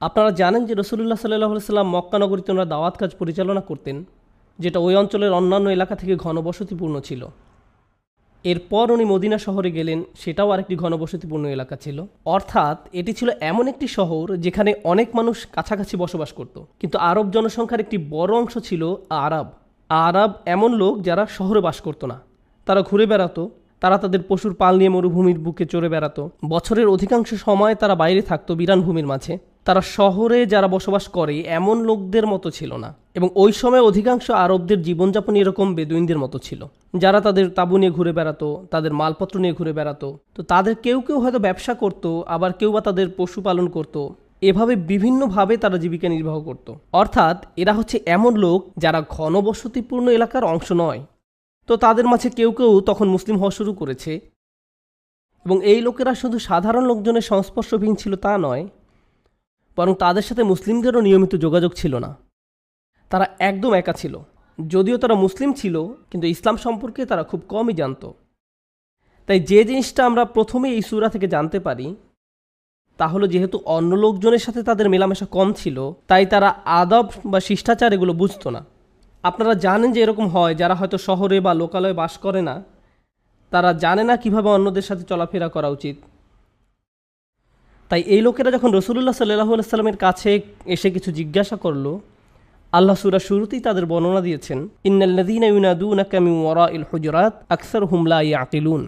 আপনারা জানেন যে রাসূলুল্লাহ সাল্লাল্লাহু আলাইহি সাল্লাম মক্কা নগরীতে ওনারা দাওয়াত কাজ পরিচালনা করতেন, যেটা ওই অঞ্চলের অন্যান্য এলাকা থেকে ঘনবসতিপূর্ণ ছিল। এরপর উনি মদিনা শহরে গেলেন, সেটাও আরেকটি ঘনবসতিপূর্ণ এলাকা ছিল। অর্থাৎ এটি ছিল এমন একটি শহর যেখানে অনেক মানুষ কাছাকাছি বসবাস করত। কিন্তু আরব জনসংখ্যার একটি বড় অংশ ছিল আরব। আরব এমন লোক যারা শহরে বাস করতো না, তারা ঘুরে বেড়াতো, তারা তাদের পশুর পাল নিয়ে মরুভূমির বুকে চড়ে বেড়াতো। বছরের অধিকাংশ সময় তারা বাইরে থাকতো বিরান ভূমির মাঝে। তারা শহরে যারা বসবাস করে এমন লোকদের মতো ছিল না, এবং ওই সময় অধিকাংশ আরবদের জীবনযাপন এরকম বেদুইনদের মতো ছিল, যারা তাদের তাঁবু নিয়ে ঘুরে বেড়াতো, তাদের মালপত্র নিয়ে ঘুরে বেড়াতো। তো তাদের কেউ কেউ হয়তো ব্যবসা করত, আবার কেউ বা তাদের পশুপালন করত। এভাবে বিভিন্নভাবে তারা জীবিকা নির্বাহ করত। অর্থাৎ এরা হচ্ছে এমন লোক যারা ঘনবসতিপূর্ণ এলাকার অংশ নয়। তো তাদের মাঝে কেউ কেউ তখন মুসলিম হওয়া শুরু করেছে, এবং এই লোকেরা শুধু সাধারণ লোকজনের সংস্পর্শহীন ছিল তা নয়, বরং তাদের সাথে মুসলিমদেরও নিয়মিত যোগাযোগ ছিল না। তারা একদম একা ছিল। যদিও তারা মুসলিম ছিল, কিন্তু ইসলাম সম্পর্কে তারা খুব কমই জানত। তাই যে জিনিসটা আমরা প্রথমে এই সূরা থেকে জানতে পারি তা হলো, যেহেতু অন্য লোকজনের সাথে তাদের মেলামেশা কম ছিল, তাই তারা আদব বা শিষ্টাচার এগুলো বুঝতো না। আপনারা জানেন যে এরকম হয়, যারা হয়তো শহরে বা লোকালয়ে বাস করে না, তারা জানে না কিভাবে অন্যদের সাথে চলাফেরা করা উচিত। তাই এই লোকেরা যখন রাসূলুল্লাহ সাল্লাল্লাহু আলাইহি সাল্লামের কাছে এসে কিছু জিজ্ঞাসা করলো, আল্লাহ সূরা শুরুতেই তাদের বর্ণনা দিয়েছেন, ইন্নাল্লাযীনা ইউনাদুনাকা মিন ওয়ারাইল হুজুরাত আকসারুহুম লা ইয়াকিলুন।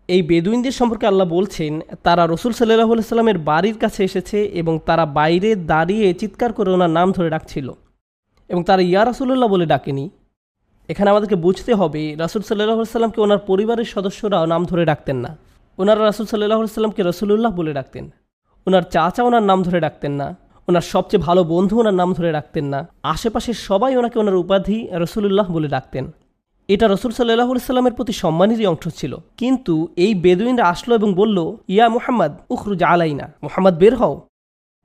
এই বেদুইনদের সম্পর্কে আল্লাহ বলছেন, তারা রাসূল সাল্লাল্লাহু আলাইহি সাল্লামের বাড়ির কাছে এসেছে এবং তারা বাইরে দাঁড়িয়ে চিৎকার করে ওনার নাম ধরে ডাকছিল, এবং তারা ইয়া রাসূলুল্লাহ বলে ডাকেনি। এখানে আমাদেরকে বুঝতে হবে, রাসূল সাল্লাল্লাহু আলাইহি সাল্লামকে ওনার পরিবারের সদস্যরাও নাম ধরে ডাকতেন না। ওনারা রাসূল সাল্লাল্লাহু আলাইহি সাল্লামকে রাসূলুল্লাহ বলে ডাকতেন। ওনার চাচা ওনার নাম ধরে ডাকতেন না। ওনার সবচেয়ে ভালো বন্ধু ওনার নাম ধরে ডাকতেন না। আশেপাশের সবাই ওনাকে ওনার উপাধি রাসূলুল্লাহ বলে ডাকতেন। এটা রাসূল সাল্লাল্লাহু আলাইহি সাল্লামের প্রতি সম্মানেরই অংশ ছিল। কিন্তু এই বেদুইনরা আসলো এবং বলল, ইয়া মুহাম্মদ উখরুজ আলাইনা, মুহাম্মদ বের হও,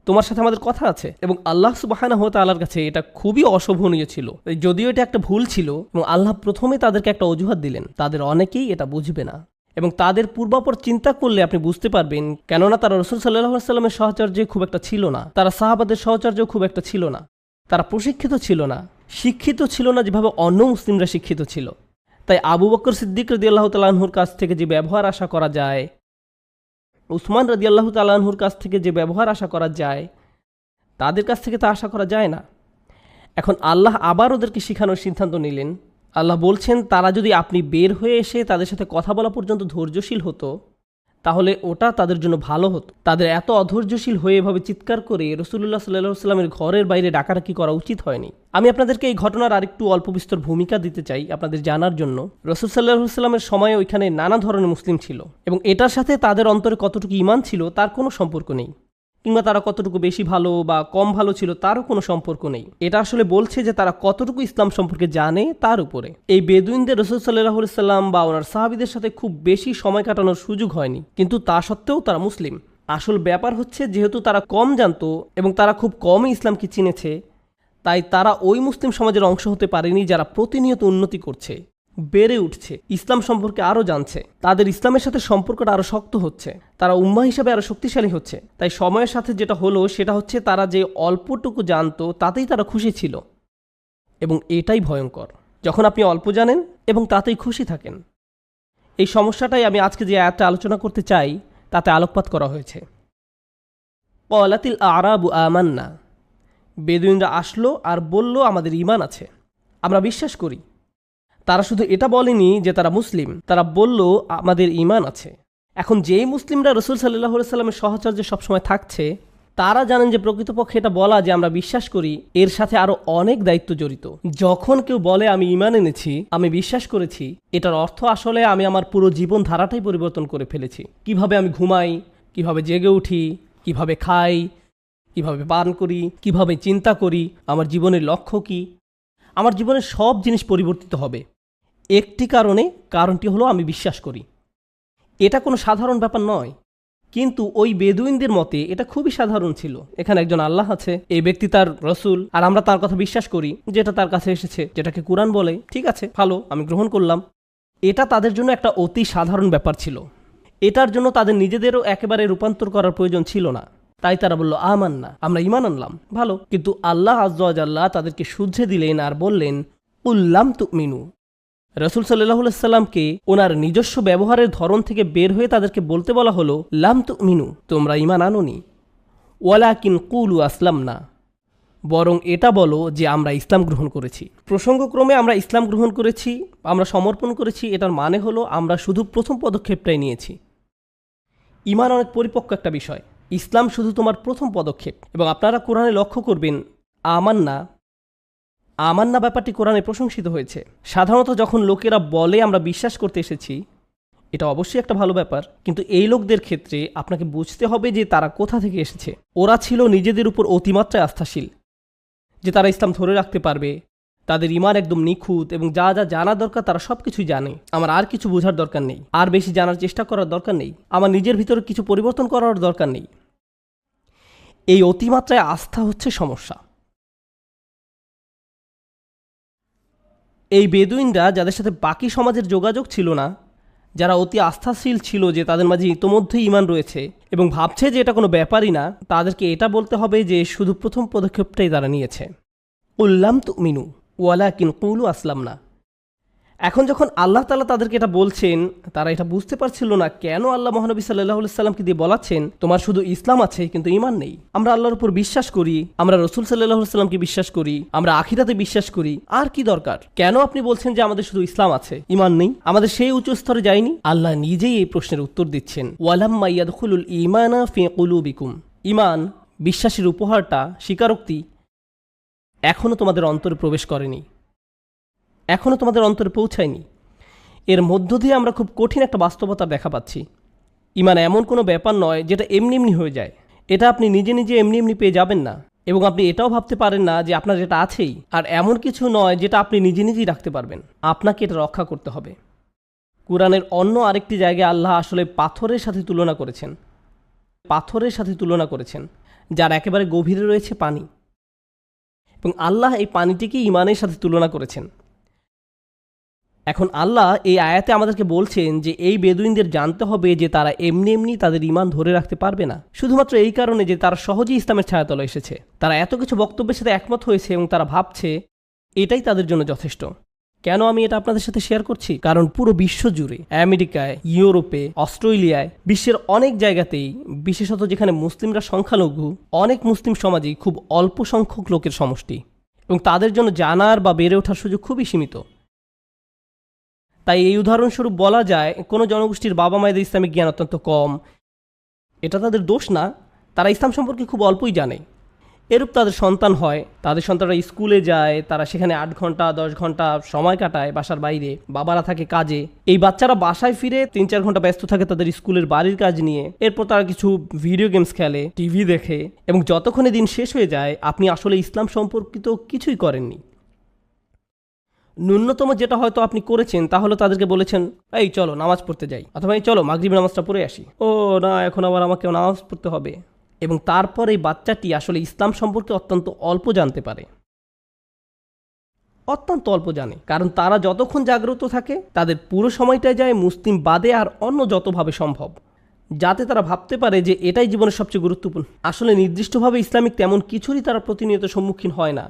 তোমার সাথে আমাদের কথা আছে। এবং আল্লাহ সুবহানাহু ওয়া তাআলার কাছে এটা খুবই অশোভনীয় ছিল। যদিও এটা একটা ভুল ছিল, এবং আল্লাহ প্রথমে তাদেরকে একটা অজুহাত দিলেন, তাদের অনেকেই এটা বুঝবে না। এবং তাদের পূর্বাপর চিন্তা করলে আপনি বুঝতে পারবেন, কেননা তারা রাসূল সাল্লাল্লাহু আলাইহি সাল্লামের সাহচর্যে খুব একটা ছিল না, তারা সাহাবাদের সাহচর্যেও খুব একটা ছিল না, তারা প্রশিক্ষিত ছিল না, শিক্ষিত ছিল না যেভাবে অন্য মুসলিমরা শিক্ষিত ছিল। তাই আবু বকর সিদ্দিক রাদিয়াল্লাহু তাআলা আনহুর কাছ থেকে যে ব্যবহার আশা করা যায়, উসমান রাদিয়াল্লাহু তাআলা আনহুর কাছ থেকে যে ব্যবহার আশা করা যায়, তাদের কাছ থেকে তা আশা করা যায় না। এখন আল্লাহ আবার ওদেরকে শেখানোর সিদ্ধান্ত নিলেন। আল্লাহ বলছেন, তারা যদি আপনি বের হয়ে এসে তাদের সাথে কথা বলা পর্যন্ত ধৈর্যশীল হতো, তাহলে ওটা তাদের জন্য ভালো হতো। তাদের এত অধৈর্যশীল হয়ে এভাবে চিৎকার করে রাসূলুল্লাহ সাল্লাল্লাহু আলাইহি সাল্লামের ঘরের বাইরে ডাকাডাকি করা উচিত হয়নি। আমি আপনাদেরকে এই ঘটনার আরেকটু অল্প বিস্তর ভূমিকা দিতে চাই আপনাদের জানার জন্য। রাসূল সাল্লাল্লাহু আলাইহি সাল্লামের সময়ে ওইখানে নানা ধরনের মুসলিম ছিল, এবং এটার সাথে তাদের অন্তরে কতটুকু ঈমান ছিল তার কোনো সম্পর্ক নেই, কিংবা তারা কতটুকু বেশি ভালো বা কম ভালো ছিল তারও কোনো সম্পর্ক নেই। এটা আসলে বলছে যে তারা কতটুকু ইসলাম সম্পর্কে জানে তার উপরে। এই বেদুইনদের রাসূল সাল্লাল্লাহু আলাইহি সাল্লাম বা ওনার সাহাবীদের সাথে খুব বেশি সময় কাটানোর সুযোগ হয়নি, কিন্তু তা সত্ত্বেও তারা মুসলিম। আসল ব্যাপার হচ্ছে, যেহেতু তারা কম জানতো এবং তারা খুব কমই ইসলামকে চিনেছে, তাই তারা ওই মুসলিম সমাজের অংশ হতে পারেনি যারা প্রতিনিয়ত উন্নতি করছে, বেড়ে উঠছে, ইসলাম সম্পর্কে আরও জানছে, তাদের ইসলামের সাথে সম্পর্কটা আরও শক্ত হচ্ছে, তারা উম্মাহ হিসাবে আরও শক্তিশালী হচ্ছে। তাই সময়ের সাথে যেটা হলো সেটা হচ্ছে, তারা যে অল্পটুকু জানতো তাতেই তারা খুশি ছিল, এবং এটাই ভয়ঙ্কর, যখন আপনি অল্প জানেন এবং তাতেই খুশি থাকেন। এই সমস্যাটাই আমি আজকে যে আয়াতটা আলোচনা করতে চাই তাতে আলোকপাত করা হয়েছে। ক্বালাতিল আ'রাবু আমান্না, বেদুইনরা আসলো আর বলল, আমাদের ঈমান আছে, আমরা বিশ্বাস করি। তারা শুধু এটা বলেনি যে তারা মুসলিম, তারা বলল আমাদের ঈমান আছে। এখন যেই মুসলিমরা রাসূল সাল্লাল্লাহু আলাইহি সাল্লামের সাহচর্যে সবসময় থাকছে, তারা জানেন যে প্রকৃতপক্ষে এটা বলা যে আমরা বিশ্বাস করি, এর সাথে আরও অনেক দায়িত্ব জড়িত। যখন কেউ বলে আমি ঈমান এনেছি, আমি বিশ্বাস করেছি, এটার অর্থ আসলে আমি আমার পুরো জীবন ধারাটাই পরিবর্তন করে ফেলেছি। কিভাবে আমি ঘুমাই, কিভাবে জেগে উঠি, কিভাবে খাই, কিভাবে পান করি, কিভাবে চিন্তা করি, আমার জীবনের লক্ষ্য কি, আমার জীবনের সব জিনিস পরিবর্তিত হবে একটি কারণটি হলো আমি বিশ্বাস করি। এটা কোনো সাধারণ ব্যাপার নয়, কিন্তু ওই বেদুইনদের মতে এটা খুবই সাধারণ ছিল। এখানে একজন আল্লাহ আছে, এই ব্যক্তি তার রসুল, আর আমরা তার কথা বিশ্বাস করি, যেটা তার কাছে এসেছে, যেটাকে কুরআন বলে। ঠিক আছে, ভালো, আমি গ্রহণ করলাম। এটা তাদের জন্য একটা অতি সাধারণ ব্যাপার ছিল। এটার জন্য তাদের নিজেদেরও একেবারে রূপান্তর করার প্রয়োজন ছিল না। তাই তারা বলল আমান্না, আমরা ঈমান আনলাম। ভালো, কিন্তু আল্লাহ আযজা ওয়া জাল্লা তাদেরকে শুধরে দিলেন আর বললেন উল্লাম তুমিনু। রাসূল সাল্লাল্লাহু আলাইহি সাল্লামকে ওনার নিজস্ব ব্যবহারের ধরন থেকে বের হয়ে তাদেরকে বলতে বলা হলো লাম তুমিনু, তোমরা ঈমান আনোনি, ওয়ালাকিন কুলু আসলামনা, বরং এটা বলো যে আমরা ইসলাম গ্রহণ করেছি। প্রসঙ্গক্রমে আমরা ইসলাম গ্রহণ করেছি, আমরা সমর্পণ করেছি, এটার মানে হলো আমরা শুধু প্রথম পদক্ষেপটাই নিয়েছি। ঈমান অনেক পরিপক্ক একটা বিষয়, ইসলাম শুধু তোমার প্রথম পদক্ষেপ। এবং আপনারা কোরআনে লক্ষ্য করবেন আমান্না আমান্না ব্যাপারটি কোরআনে প্রশংসিত হয়েছে। সাধারণত যখন লোকেরা বলে আমরা বিশ্বাস করতে এসেছি, এটা অবশ্যই একটা ভালো ব্যাপার, কিন্তু এই লোকদের ক্ষেত্রে আপনাকে বুঝতে হবে যে তারা কোথা থেকে এসেছে। ওরা ছিল নিজেদের উপর অতিমাত্রায় আস্থাশীল যে তারা ইসলাম ধরে রাখতে পারবে, তাদের ঈমান একদম নিখুঁত এবং যা যা জানা দরকার তারা সব কিছুই জানে। আমার আর কিছু বোঝার দরকার নেই, আর বেশি জানার চেষ্টা করার দরকার নেই, আমার নিজের ভিতরে কিছু পরিবর্তন করার দরকার নেই। এই অতিমাত্রায় আস্থা হচ্ছে সমস্যা। এই বেদুইনরা যাদের সাথে বাকি সমাজের যোগাযোগ ছিল না, যারা অতি আস্থাশীল ছিল যে তাদের মাঝে ইতোমধ্যেই ঈমান রয়েছে এবং ভাবছে যে এটা কোনো ব্যাপারই না, তাদেরকে এটা বলতে হবে যে শুধু প্রথম পদক্ষেপটাই তারা নিয়েছে। উল্লাম তুমিনু ওয়ালাকিন কুলু আসলামনা। এখন যখন আল্লাহ তাআলা তাদেরকে এটা বলছেন, তারা এটা বুঝতে পারছিল না কেন আল্লাহ মহানবী সাল্লাল্লাহু আলাইহি সাল্লামকে দিয়ে বলাচ্ছেন তোমার শুধু ইসলাম আছে কিন্তু ঈমান নেই। আমরা আল্লাহর উপর বিশ্বাস করি, আমরা রাসূল সাল্লাল্লাহু আলাইহি সাল্লামকে বিশ্বাস করি, আমরা আখিরাতে বিশ্বাস করি, আর কি দরকার? কেন আপনি বলছেন যে আমাদের শুধু ইসলাম আছে, ঈমান নেই? আমাদের সেই উচ্চ স্তরে যায়নি? আল্লাহ নিজেই এই প্রশ্নের উত্তর দিচ্ছেন, ওয়ালাম্মা ইয়াদখুলুল ঈমানা ফি কুলুবিকুম। ঈমান, বিশ্বাসের উপহারটা, স্বীকারোক্তি এখনও তোমাদের অন্তরে প্রবেশ করেনি, এখনও তোমাদের অন্তরে পৌঁছায়নি। এর মধ্য দিয়ে আমরা খুব কঠিন একটা বাস্তবতা দেখা পাচ্ছি। ঈমান এমন কোনো ব্যাপার নয় যেটা এমনি এমনি হয়ে যায়। এটা আপনি নিজে নিজে এমনি এমনি পেয়ে যাবেন না, এবং আপনি এটাও ভাবতে পারেন না যে আপনার এটা আছেই। আর এমন কিছু নয় যেটা আপনি নিজে নিজেই রাখতে পারবেন, আপনাকে এটা রক্ষা করতে হবে। কুরআনের অন্য আরেকটি জায়গায় আল্লাহ আসলে পাথরের সাথে তুলনা করেছেন, পাথরের সাথে তুলনা করেছেন যার একেবারে গভীরে রয়েছে পানি, এবং আল্লাহ এই পানিটিকে ঈমানের সাথে তুলনা করেছেন। এখন আল্লাহ এই আয়াতে আমাদেরকে বলছেন যে এই বেদুইনদের জানতে হবে যে তারা এমনি এমনি তাদের ঈমান ধরে রাখতে পারবে না, শুধুমাত্র এই কারণে যে তারা সহজেই ইসলামের ছায়াতলে এসেছে। তারা এত কিছু বক্তব্যের সাথে একমত হয়েছে এবং তারা ভাবছে এটাই তাদের জন্য যথেষ্ট। কেন আমি এটা আপনাদের সাথে শেয়ার করছি? কারণ পুরো বিশ্ব জুড়ে, আমেরিকায়, ইউরোপে, অস্ট্রেলিয়ায়, বিশ্বের অনেক জায়গাতেই, বিশেষত যেখানে মুসলিমরা সংখ্যালঘু, অনেক মুসলিম সমাজেই খুব অল্প সংখ্যক লোকের সমষ্টি, এবং তাদের জন্য জানার বা বেড়ে ওঠার সুযোগ খুবই সীমিত। তাই এই উদাহরণস্বরূপ বলা যায় কোনো জনগোষ্ঠীর বাবা মায়েদের ইসলামিক জ্ঞান অত্যন্ত কম। এটা তাদের দোষ না, তারা ইসলাম সম্পর্কে খুব অল্পই জানে। এরূপ তাদের সন্তান হয়, তাদের সন্তানরা স্কুলে যায়, তারা সেখানে 8 ঘন্টা 10 ঘন্টা সময় কাটায় বাসার বাইরে, বাবারা থাকে কাজে। এই বাচ্চারা বাসায় ফিরে 3-4 ঘন্টা ব্যস্ত থাকে তাদের স্কুলের বাড়ির কাজ নিয়ে। এরপর তারা কিছু ভিডিও গেমস খেলে, টিভি দেখে, এবং যতক্ষণে দিন শেষ হয়ে যায় আপনি আসলে ইসলাম সম্পর্কিত কিছুই করেননি। ন্যূনতম যেটা হয়তো আপনি করেছেন তা হলো তাদেরকে বলেছেন এই চলো নামাজ পড়তে যাই, অথবা এই চলো মাগরিব নামাজটা পড়ে আসি। ও না, এখন আবার আমাকে নামাজ পড়তে হবে। এবং তারপর এই বাচ্চাটি আসলে ইসলাম সম্পর্কে অত্যন্ত অল্প জানতে পারে, অত্যন্ত অল্প জানে। কারণ তারা যতক্ষণ জাগ্রত থাকে তাদের পুরো সময়টাই যায় মুসলিম বাদে আর অন্য যতভাবে সম্ভব, যাতে তারা ভাবতে পারে যে এটাই জীবনের সবচেয়ে গুরুত্বপূর্ণ। আসলে নির্দিষ্টভাবে ইসলামিক তেমন কিছুরই তারা প্রতিনিয়ত সম্মুখীন হয় না।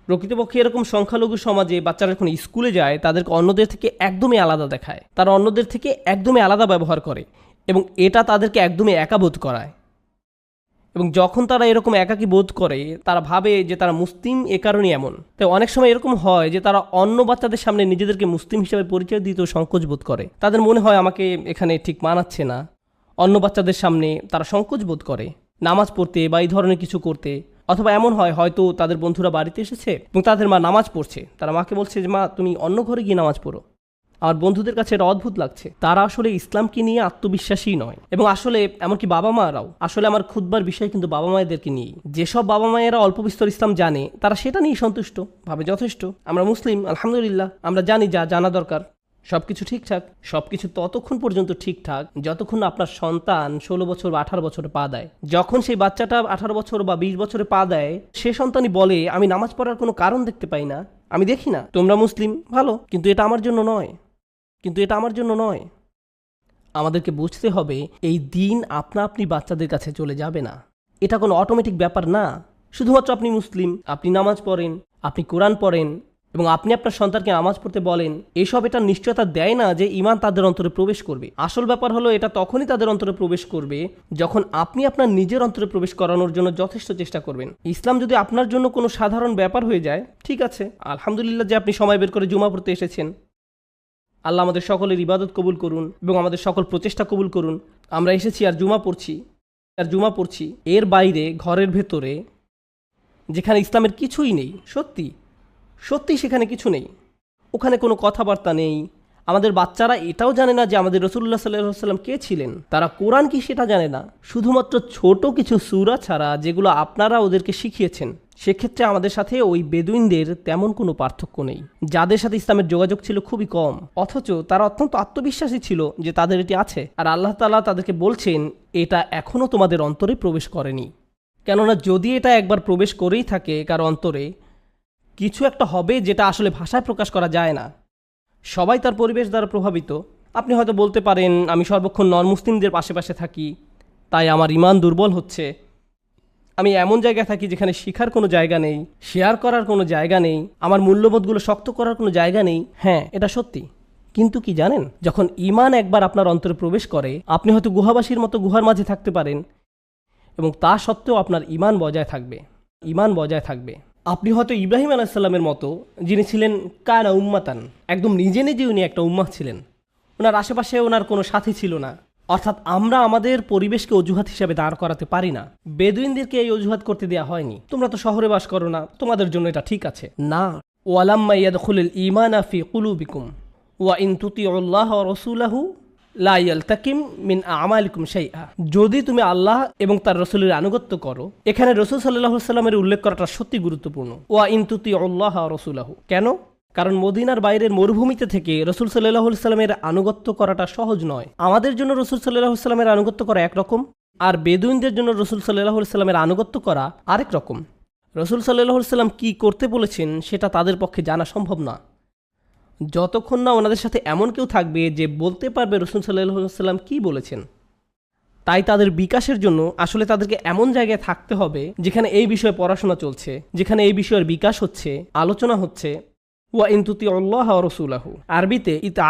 প্রকৃতপক্ষে এরকম সংখ্যালঘু সমাজে বাচ্চারা যখন স্কুলে যায় তাদেরকে অন্যদের থেকে একদমই আলাদা দেখায়, তারা অন্যদের থেকে একদমই আলাদা ব্যবহার করে, এবং এটা তাদেরকে একদমই একা বোধ করায়। এবং যখন তারা এরকম একাকী বোধ করে তারা ভাবে যে তারা মুসলিম এ কারণেই এমন। তাই অনেক সময় এরকম হয় যে তারা অন্য বাচ্চাদের সামনে নিজেদেরকে মুসলিম হিসেবে পরিচয় দিতেও সংকোচ বোধ করে। তাদের মনে হয় আমাকে এখানে ঠিক মানাচ্ছে না। অন্য বাচ্চাদের সামনে তারা সংকোচ বোধ করে নামাজ পড়তে বা এই ধরনের কিছু করতে। অথবা এমন হয় হয়তো তাদের বন্ধুরা বাড়িতে এসেছে এবং তাদের মা নামাজ পড়ছে, তারা মাকে বলছে যে মা তুমি অন্য ঘরে গিয়ে নামাজ পড়ো। আমার বন্ধুদের কাছে এটা অদ্ভুত লাগছে। তারা আসলে ইসলামকে নিয়ে আত্মবিশ্বাসী নয়, এবং আসলে এমনকি বাবা মারাও। আসলে আমার খুতবার বিষয় কিন্তু বাবা মায়েদেরকে নিয়েই। যেসব বাবা মায়েরা অল্প বিস্তর ইসলাম জানে তারা সেটা নিয়ে সন্তুষ্ট, ভাবে যথেষ্ট, আমরা মুসলিম, আলহামদুলিল্লাহ, আমরা জানি যা জানা দরকার, সবকিছু ঠিকঠাক। সবকিছু ততক্ষণ পর্যন্ত ঠিকঠাক যতক্ষণ আপনার সন্তান 16 বছর বা 18 বছরে পা দেয়। যখন সেই বাচ্চাটা 18 বছর বা 20 বছরে পা দেয়, সে সন্তানই বলে আমি নামাজ পড়ার কোনো কারণ দেখতে পাই না, আমি দেখি না, তোমরা মুসলিম ভালো, কিন্তু এটা আমার জন্য নয়, কিন্তু এটা আমার জন্য নয়। আমাদেরকে বুঝতে হবে এই দিন আপনা আপনি বাচ্চাদের কাছে চলে যাবে না। এটা কোনো অটোমেটিক ব্যাপার না। শুধুমাত্র আপনি মুসলিম, আপনি নামাজ পড়েন, আপনি কোরআন পড়েন এবং আপনি আপনার সন্তানকে নামাজ পড়তে বলেন, এসব এটা নিশ্চয়তা দেয় না যে ঈমান তাদের অন্তরে প্রবেশ করবে। আসল ব্যাপার হলো এটা তখনই তাদের অন্তরে প্রবেশ করবে যখন আপনি আপনার নিজের অন্তরে প্রবেশ করানোর জন্য যথেষ্ট চেষ্টা করবেন। ইসলাম যদি আপনার জন্য কোনো সাধারণ ব্যাপার হয়ে যায়, ঠিক আছে, আলহামদুলিল্লাহ যে আপনি সময় বের করে জুমা পড়তে এসেছেন। আল্লাহ আমাদের সকলের ইবাদত কবুল করুন এবং আমাদের সকল প্রচেষ্টা কবুল করুন। আমরা এসেছি আর জুমা পড়ছি, এর বাইরে ঘরের ভেতরে যেখানে ইসলামের কিছুই নেই, সত্যি সেখানে কিছু নেই, ওখানে কোনো কথাবার্তা নেই। আমাদের বাচ্চারা এটাও জানে না যে আমাদের রাসূলুল্লাহ সাল্লাল্লাহু আলাইহি ওয়াসাল্লাম কে ছিলেন, তারা কোরআন কি সেটা জানে না। শুধুমাত্র ছোট কিছু সূরা ছাড়া যেগুলো আপনারা ওদেরকে শিখিয়েছেন, সেক্ষেত্রে আমাদের সাথে ওই বেদুইনদের তেমন কোনো পার্থক্য নেই, যাদের সাথে ইসলামের যোগাযোগ ছিল খুবই কম, অথচ তারা অত্যন্ত আত্মবিশ্বাসী ছিল যে তাদের এটি আছে। আর আল্লাহ তাআলা তাদেরকে বলছেন এটা এখনও তোমাদের অন্তরে প্রবেশ করেনি। কেননা যদি এটা একবার প্রবেশ করেই থাকে কারো অন্তরে, কিছু একটা হবে যেটা আসলে ভাষায় প্রকাশ করা যায় না। সবাই তার পরিবেশ দ্বারা প্রভাবিত। আপনি হয়তো বলতে পারেন আমি সর্বক্ষণ নন মুসলিমদের পাশে থাকি, তাই আমার ঈমান দুর্বল হচ্ছে। আমি এমন জায়গায় থাকি যেখানে শিখার কোনো জায়গা নেই, শেয়ার করার কোনো জায়গা নেই, আমার মূল্যবোধগুলো শক্ত করার কোনো জায়গা নেই। হ্যাঁ, এটা সত্যি। কিন্তু কি জানেন, যখন ঈমান একবার আপনার অন্তরে প্রবেশ করে, আপনি হয়তো গুহাবাসীর মতো গুহার মাঝে থাকতে পারেন এবং তা সত্ত্বেও আপনার ঈমান বজায় থাকবে। আপনি হয়তো ইব্রাহিম আলাইহিস সালামের মতো, যিনি ছিলেন কানা উম্মাতান, একদম নিজে উনি একটা উম্মাহ ছিলেন। ওনার আশেপাশে ওনার কোনো সাথী ছিল না। অর্থাৎ আমরা আমাদের পরিবেশকে অজুহাত হিসাবে দাঁড় করাতে পারি না। বেদুইনদেরকে এই অজুহাত করতে দেওয়া হয়নি, তোমরা তো শহরে বাস করো না, তোমাদের জন্য এটা ঠিক আছে। না, ওয়ালাম্মা ইয়াদখুলুল ঈমানা ফি কুলুবিকুম ওয়া ইন তুতিউল্লাহ ওয়া রাসূলাহু লা ইয়ালতাকিম মিন আমালিকুম শাইআ। যদি তুমি আল্লাহ এবং তার রাসূলের আনুগত্য করো, এখানে রাসূল সাল্লাল্লাহু আলাইহি ওয়াসাল্লামের উল্লেখ করাটা সত্যি গুরুত্বপূর্ণ। ওয়া ইন তুতিউল্লাহ ওয়া রাসূলাহু, কেন? কারণ মদিনার বাইরের মরুভূমিতে থেকে রাসূল সাল্লাল্লাহু আলাইহি ওয়াসাল্লামের আনুগত্য করাটা সহজ নয়। আমাদের জন্য রাসূল সাল্লাল্লাহু আলাইহি ওয়াসাল্লামের আনুগত্য করা একরকম, আর বেদুইনদের জন্য রাসূল সাল্লাল্লাহু আলাইহি ওয়াসাল্লামের আনুগত্য করা আরেক রকম। রাসূল সাল্লাল্লাহু আলাইহি ওয়াসাল্লাম কী করতে বলেছেন সেটা তাদের পক্ষে জানা সম্ভব না, যতক্ষণ না ওনাদের সাথে এমন কেউ থাকবে যে বলতে পারবে রাসূল সাল্লাল্লাহু আলাইহি ওয়াসাল্লাম কী বলেছেন। তাই তাদের বিকাশের জন্য আসলে তাদেরকে এমন জায়গায় থাকতে হবে যেখানে এই বিষয়ে পড়াশোনা চলছে, যেখানে এই বিষয়ের বিকাশ হচ্ছে, আলোচনা হচ্ছে। ওয়া ইন তুতিউল্লাহ ওয়া রাসূলাহু, আরবিতে ইতা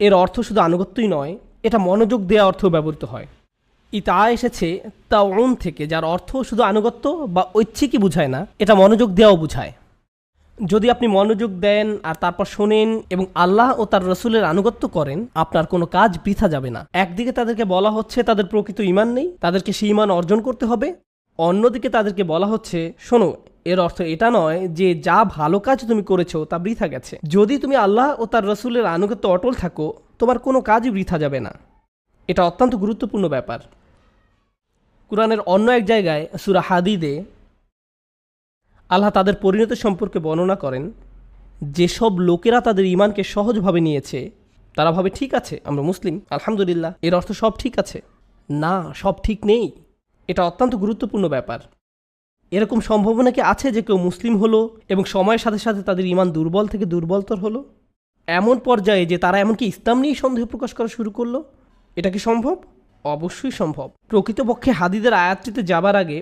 এর অর্থ শুধু আনুগত্যই নয়, এটা মনোযোগ দেওয়া অর্থ ব্যবহৃত হয়। ইতা এসেছে তাউন থেকে, যার অর্থ শুধু আনুগত্য বা ঐচ্ছিকই বুঝায় না, এটা মনোযোগ দেওয়াও বুঝায়। যদি আপনি মনোযোগ দেন আর তারপর শোনেন এবং আল্লাহ ও তার রাসূলের আনুগত্য করেন, আপনার কোনো কাজ বৃথা যাবে না। একদিকে তাদেরকে বলা হচ্ছে তাদের প্রকৃত ঈমান নেই, তাদেরকে সেই ঈমান অর্জন করতে হবে। অন্যদিকে তাদেরকে বলা হচ্ছে শোনো, এর অর্থ এটা নয় যে যা ভালো কাজ তুমি করেছো তা বৃথা গেছে। যদি তুমি আল্লাহ ও তার রাসূলের আনুগত্য অটল থাকো, তোমার কোনো কাজই বৃথা যাবে না। এটা অত্যন্ত গুরুত্বপূর্ণ ব্যাপার। কুরআনের অন্য এক জায়গায় সূরা হাদীদে আল্লাহ তাদের পরিণতি সম্পর্কে বর্ণনা করেন, যেসব লোকেরা তাদের ঈমানকে সহজভাবে নিয়েছে, তারা ভাবে ঠিক আছে আমরা মুসলিম, আলহামদুলিল্লাহ, এর অর্থ সব ঠিক আছে। না, সব ঠিক নেই। এটা অত্যন্ত গুরুত্বপূর্ণ ব্যাপার। এরকম সম্ভাবনা কি আছে যে কেউ মুসলিম হলো এবং সময়ের সাথে সাথে তাদের ঈমান দুর্বল থেকে দুর্বলতর হলো, এমন পর্যায়ে যে তারা এমনকি ইসলাম নিয়েই সন্দেহ প্রকাশ করা শুরু করলো? এটা কি সম্ভব? অবশ্যই সম্ভব। প্রকৃতপক্ষে হাদীদের আয়াতটিতে যাবার আগে,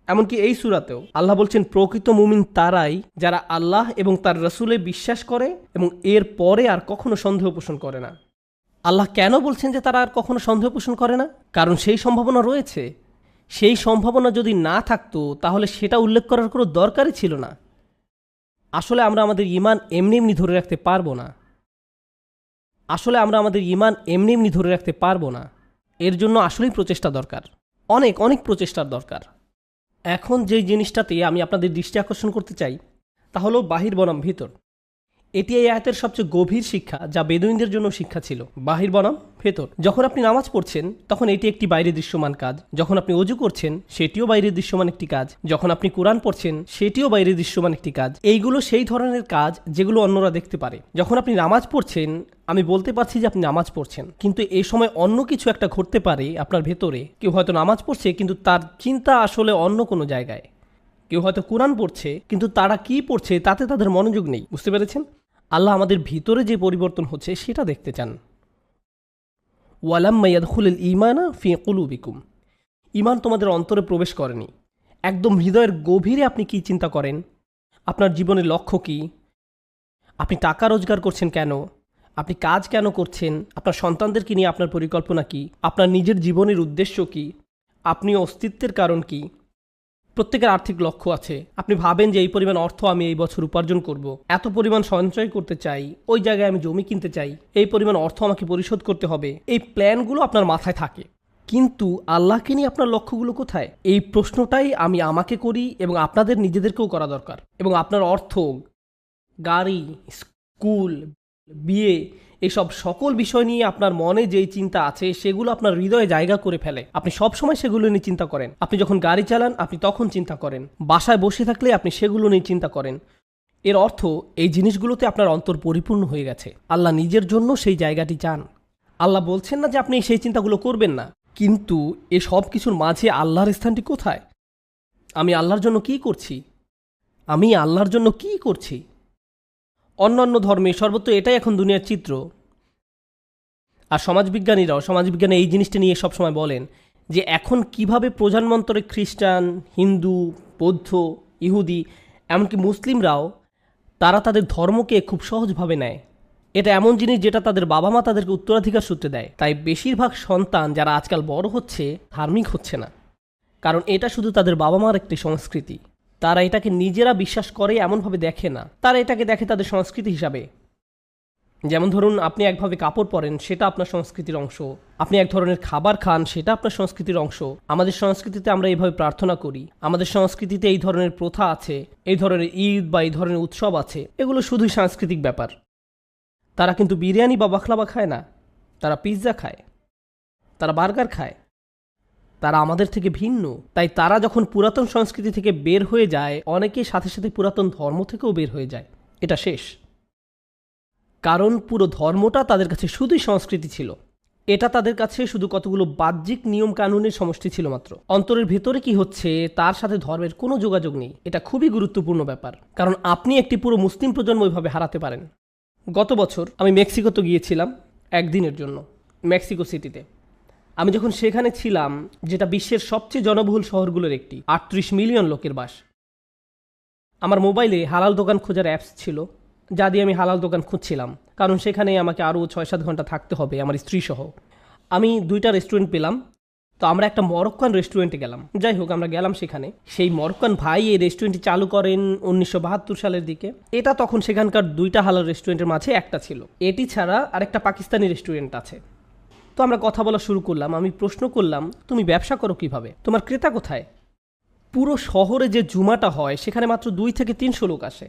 এমনকি এই সূরাতেও আল্লাহ বলছেন প্রকৃত মুমিন তারাই যারা আল্লাহ এবং তার রাসূলে বিশ্বাস করে এবং এর পরে আর কখনো সন্দেহ পোষণ করে না। আল্লাহ কেন বলছেন যে তারা আর কখনো সন্দেহ পোষণ করে না? কারণ সেই সম্ভাবনা রয়েছে। সেই সম্ভাবনা যদি না থাকতো তাহলে সেটা উল্লেখ করার কোনো দরকারই ছিল না। আসলে আমরা আমাদের ঈমান এমনি ধরে রাখতে পারবো না। এর জন্য আসলেই প্রচেষ্টা দরকার, অনেক প্রচেষ্টার দরকার। এখন যেই জিনিসটাতে আমি আপনাদের দৃষ্টি আকর্ষণ করতে চাই তা হলো বাহির বনাম ভিতর। এটি এই আয়াতের সবচেয়ে গভীর শিক্ষা, যা বেদুইনদের জন্য শিক্ষা ছিল। বাহির বনাম ভেতর। যখন আপনি নামাজ পড়ছেন তখন এটি একটি বাইরে দৃশ্যমান কাজ, যখন আপনি ওযু করছেন সেটিও বাইরে দৃশ্যমান একটি কাজ, যখন আপনি কোরআন পড়ছেন সেটিও বাইরে দৃশ্যমান একটি কাজ। এইগুলো সেই ধরনের কাজ যেগুলো অন্যরা দেখতে পারে। যখন আপনি নামাজ পড়ছেন, আমি বলতে পারছি যে আপনি নামাজ পড়ছেন, কিন্তু এই সময় অন্য কিছু একটা ঘটতে পারে আপনার ভেতরে। কেউ হয়তো নামাজ পড়ছে কিন্তু তার চিন্তা আসলে অন্য কোনো জায়গায়। কেউ হয়তো কোরআন পড়ছে কিন্তু তারা কি পড়ছে তাতে তাদের মনোযোগ নেই। বুঝতে পেরেছেন? আল্লাহ আমাদের ভিতরে যে পরিবর্তন হচ্ছে সেটা দেখতে চান। ওয়ালাম্মা ইয়াদখুলুল ঈমানা ফি কুলুবিকুম, ঈমান তোমাদের অন্তরে প্রবেশ করেনি। একদম হৃদয়ের গভীরে আপনি কি চিন্তা করেন, আপনার জীবনের লক্ষ্য কি, আপনি টাকা রোজগার করছেন কেন, আপনি কাজ কেন করছেন, আপনার সন্তানদেরকে নিয়ে আপনার পরিকল্পনা কি, আপনার নিজের জীবনের উদ্দেশ্য কি, আপনি অস্তিত্বের কারণ কি। প্রত্যেকের আর্থিক লক্ষ্য আছে। আপনি ভাবেন যে এই পরিমাণ অর্থ আমি এই বছর উপার্জন করব, এত পরিমাণ সঞ্চয় করতে চাই, ওই জায়গায় আমি জমি কিনতে চাই, এই পরিমাণ অর্থ আমাকে পরিশোধ করতে হবে, এই প্ল্যানগুলো আপনার মাথায় থাকে। কিন্তু আল্লাহকে নিয়ে আপনার লক্ষ্যগুলো কোথায়? এই প্রশ্নটাই আমি আমাকে করি এবং আপনাদের নিজেদেরকেও করা দরকার। এবং আপনার অর্থ, গাড়ি, স্কুল, বিয়ে, এসব সকল বিষয় নিয়ে আপনার মনে যেই চিন্তা আছে সেগুলো আপনার হৃদয়ে জায়গা করে ফেলে। আপনি সব সময় সেগুলো নিয়ে চিন্তা করেন। আপনি যখন গাড়ি চালান আপনি তখন চিন্তা করেন, বাসায় বসে থাকলে আপনি সেগুলো নিয়ে চিন্তা করেন। এর অর্থ এই জিনিসগুলোতে আপনার অন্তর পরিপূর্ণ হয়ে গেছে। আল্লাহ নিজের জন্য সেই জায়গাটি চান। আল্লাহ বলছেন না যে আপনি সেই চিন্তাগুলো করবেন না, কিন্তু এ সব কিছুর মাঝে আল্লাহর স্থানটি কোথায়? আমি আল্লাহর জন্য কি করছি? আমি আল্লাহর জন্য কি করছি? অন্যান্য ধর্মে সর্বত্র এটাই এখন দুনিয়ার চিত্র। আর সমাজবিজ্ঞানে এই জিনিসটা নিয়ে সবসময় বলেন যে এখন কিভাবে প্রজন্মান্তরে খ্রিস্টান, হিন্দু, বৌদ্ধ, ইহুদি, এমনকি মুসলিমরাও তারা তাদের ধর্মকে খুব সহজভাবে নেয়। এটা এমন জিনিস যেটা তাদের বাবা মা তাদেরকে উত্তরাধিকার সূত্রে দেয়। তাই বেশিরভাগ সন্তান যারা আজকাল বড় হচ্ছে ধার্মিক হচ্ছে না, কারণ এটা শুধু তাদের বাবা মার একটি সংস্কৃতি। তারা এটাকে নিজেরা বিশ্বাস করে এমনভাবে দেখে না, তারা এটাকে দেখে তাদের সংস্কৃতি হিসাবে। যেমন ধরুন, আপনি একভাবে কাপড় পরেন, সেটা আপনার সংস্কৃতির অংশ। আপনি এক ধরনের খাবার খান, সেটা আপনার সংস্কৃতির অংশ। আমাদের সংস্কৃতিতে আমরা এইভাবে প্রার্থনা করি, আমাদের সংস্কৃতিতে এই ধরনের প্রথা আছে, এই ধরনের ঈদ বা এই ধরনের উৎসব আছে। এগুলো শুধুই সাংস্কৃতিক ব্যাপার। তারা কিন্তু বিরিয়ানি বা বাখলাবা খায় না, তারা পিৎজা খায়, তারা বার্গার খায়। তারা আমাদের থেকে ভিন্ন। তাই তারা যখন পুরাতন সংস্কৃতি থেকে বের হয়ে যায়, অনেকেই সাথে সাথে পুরাতন ধর্ম থেকেও বের হয়ে যায়। এটা শেষ, কারণ পুরো ধর্মটা তাদের কাছে শুধুই সংস্কৃতি ছিল। এটা তাদের কাছে শুধু কতগুলো বাহ্যিক নিয়ম কানুনের সমষ্টি ছিল মাত্র। অন্তরের ভেতরে কি হচ্ছে তার সাথে ধর্মের কোনো যোগাযোগ নেই। এটা খুবই গুরুত্বপূর্ণ ব্যাপার, কারণ আপনি একটি পুরো মুসলিম প্রজন্ম ওইভাবে হারাতে পারেন। গত বছর আমি মেক্সিকোতে গিয়েছিলাম একদিনের জন্য, মেক্সিকো সিটিতে। আমি যখন সেখানে ছিলাম, যেটা বিশ্বের সবচেয়ে জনবহুল শহরগুলোর একটি, 38 মিলিয়ন লোকের বাস, আমার মোবাইলে হালাল দোকান খোঁজার অ্যাপস ছিল, যা দিয়ে আমি হালাল দোকান খুঁজছিলাম, কারণ সেখানে আমাকে আরও 6-7 ঘন্টা থাকতে হবে আমার স্ত্রী সহ। আমি 2টা রেস্টুরেন্ট পেলাম, তো আমরা একটা মরক্কান রেস্টুরেন্টে গেলাম। যাই হোক, আমরা গেলাম সেখানে। সেই মরক্কান ভাই এই রেস্টুরেন্টটি চালু করেন 1972 সালের দিকে। এটা তখন সেখানকার 2টা হালাল রেস্টুরেন্টের মাঝে একটা ছিল। এটি ছাড়া আরেকটা পাকিস্তানি রেস্টুরেন্ট আছে। তো আমরা কথা বলা শুরু করলাম। আমি প্রশ্ন করলাম, তুমি ব্যবসা করো কিভাবে, তোমার ক্রেতা কোথায়? পুরো শহরে যে জুমাটা হয় সেখানে মাত্র 2 থেকে 300 লোক আসে।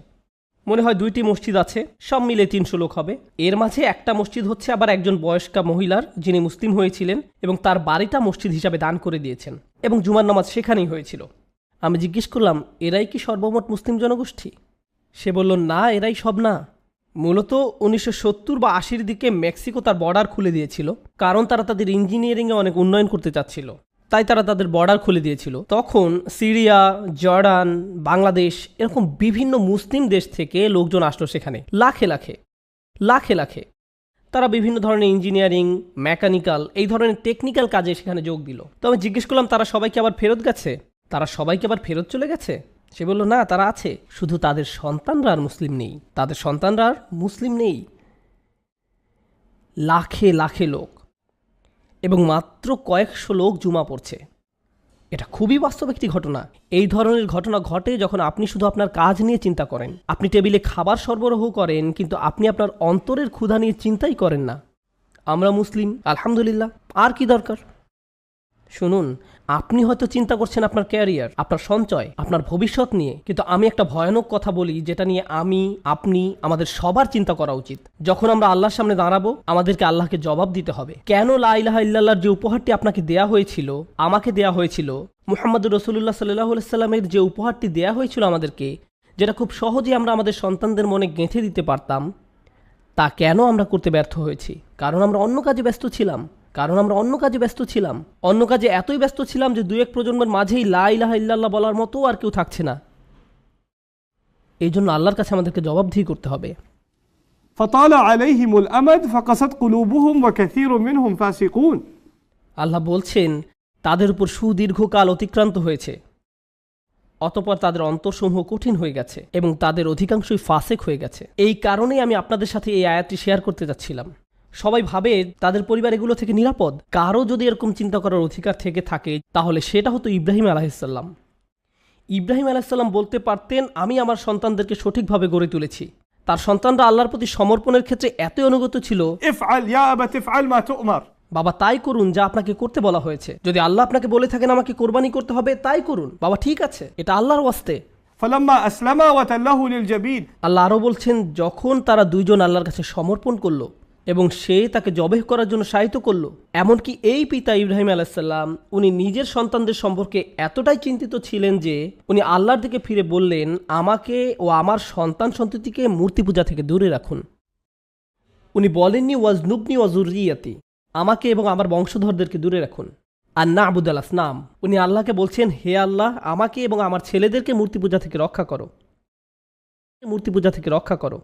মনে হয় 2টি মসজিদ আছে, সব মিলে 300 লোক হবে। এর মাঝে একটা মসজিদ হচ্ছে আবার একজন বয়স্কা মহিলার, যিনি মুসলিম হয়েছিলেন এবং তার বাড়িটা মসজিদ হিসাবে দান করে দিয়েছেন, এবং জুমার নামাজ সেখানেই হয়েছিল। আমি জিজ্ঞেস করলাম, এরাই কি সর্বমোট মুসলিম জনগোষ্ঠী? সে বলল, না, এরাই সব না। মূলত 1970 বা 80-র দিকে মেক্সিকো তার বর্ডার খুলে দিয়েছিল, কারণ তারা তাদের ইঞ্জিনিয়ারিংয়ে অনেক উন্নয়ন করতে চাচ্ছিল। তাই তারা তাদের বর্ডার খুলে দিয়েছিল। তখন সিরিয়া, জর্ডান, বাংলাদেশ, এরকম বিভিন্ন মুসলিম দেশ থেকে লোকজন আসলো সেখানে, লাখে লাখে লাখে লাখে। তারা বিভিন্ন ধরনের ইঞ্জিনিয়ারিং, মেকানিক্যাল, এই ধরনের টেকনিক্যাল কাজে সেখানে যোগ দিল। তো আমি জিজ্ঞেস করলাম, তারা সবাইকে আবার ফেরত গেছে? তারা সবাইকে আবার ফেরত চলে গেছে? সে বলল, না, তারা আছে, শুধু তাদের সন্তানরা আর মুসলিম নেই। তাদের সন্তানরা আর মুসলিম নেই। লাখে লাখে লোক, এবং মাত্র কয়েকশো লোক জুমা পড়ছে। এটা খুবই বাস্তব একটি ঘটনা। এই ধরনের ঘটনা ঘটে যখন আপনি শুধু আপনার কাজ নিয়ে চিন্তা করেন। আপনি টেবিলে খাবার সরবরাহ করেন, কিন্তু আপনি আপনার অন্তরের ক্ষুধা নিয়ে চিন্তাই করেন না। আমরা মুসলিম, আলহামদুলিল্লাহ, আর কি দরকার? শুনুন, আপনি হয়তো চিন্তা করছেন আপনার ক্যারিয়ার, আপনার সঞ্চয়, আপনার ভবিষ্যৎ নিয়ে, কিন্তু আমি একটা ভয়ানক কথা বলি যেটা নিয়ে আমি, আপনি, আমাদের সবার চিন্তা করা উচিত। যখন আমরা আল্লাহর সামনে দাঁড়াবো, আমাদেরকে আল্লাহকে জবাব দিতে হবে। কেন লা ইলাহা ইল্লাল্লাহর যে উপহারটি আপনাকে দেয়া হয়েছিল, আমাকে দেয়া হয়েছিল, মুহাম্মদুর রাসূলুল্লাহ সাল্লাল্লাহু আলাইহি সাল্লামের যে উপহারটি দেয়া হয়েছিল আমাদেরকে, যেটা খুব সহজেই আমরা আমাদের সন্তানদের মনে গেঁথে দিতে পারতাম, তা কেন আমরা করতে ব্যর্থ হয়েছি? কারণ আমরা অন্য কাজে ব্যস্ত ছিলাম। অন্য কাজে এতই ব্যস্ত ছিলাম যে 2-1 প্রজন্মের মাঝেই লা ইলাহা ইল্লাল্লাহ বলার মতো আর কেউ থাকছে না। এই জন্য আল্লাহর কাছে আমাদেরকে জবাবদিহি করতে হবে। فطال عليهم الأمد فقست قلوبهم وكثير منهم فاسقون। আল্লাহ বলছেন, তাদের উপর সুদীর্ঘকাল অতিক্রান্ত হয়েছে। অতঃপর তাদের অন্তরসমূহ কঠিন হয়ে গেছে এবং তাদের অধিকাংশই ফাসেক হয়ে গেছে। এই কারণেই আমি আপনাদের সাথে এই আয়াতটি শেয়ার করতে যাচ্ছিলাম। সবাই ভাবে তাদের পরিবার এগুলো থেকে নিরাপদ। কারো যদি এরকম চিন্তা করার অধিকার থেকে থাকে তাহলে সেটা হতো ইব্রাহিম আলাইহিসসালাম। ইব্রাহিম আলাইহিসসালাম বলতে পারতেন, আমি আমার সন্তানদেরকে সঠিকভাবে গড়ে তুলেছি। তার সন্তানরা আল্লাহর প্রতি সমর্পণের ক্ষেত্রে এতই অনুগত ছিল, افعل يا أبت افعل ما تؤمر। বাবা তাই করুন যা আপনাকে করতে বলা হয়েছে। যদি আল্লাহ আপনাকে বলে থাকেন আমাকে কোরবানি করতে হবে, তাই করুন বাবা, ঠিক আছে, এটা আল্লাহর ওয়াস্তে। فلما أسلما وتله للجبين। আল্লাহ আরও বলছেন, যখন তারা দুইজন আল্লাহর কাছে সমর্পণ করলো এবং সে তাকে জবেহ করার জন্য সাহিত্য করলো, এমনকি এই পিতা ইব্রাহিম আলাইহিসসালাম উনি নিজের সন্তানদের সম্পর্কে এতটাই চিন্তিত ছিলেন যে উনি আল্লাহর দিকে ফিরে বললেন, আমাকে ও আমার সন্তান সন্ততিকে মূর্তি পূজা থেকে দূরে রাখুন। উনি বলেননি ওয়াজনুবনি ওয়াজুরিয়াতি, আমাকে এবং আমার বংশধরদেরকে দূরে রাখুন। আর না আবুদাল আসনাম, উনি আল্লাহকে বলছেন, হে আল্লাহ, আমাকে এবং আমার ছেলেদেরকে মূর্তি পূজা থেকে রক্ষা করো, মূর্তি পূজা থেকে রক্ষা করো।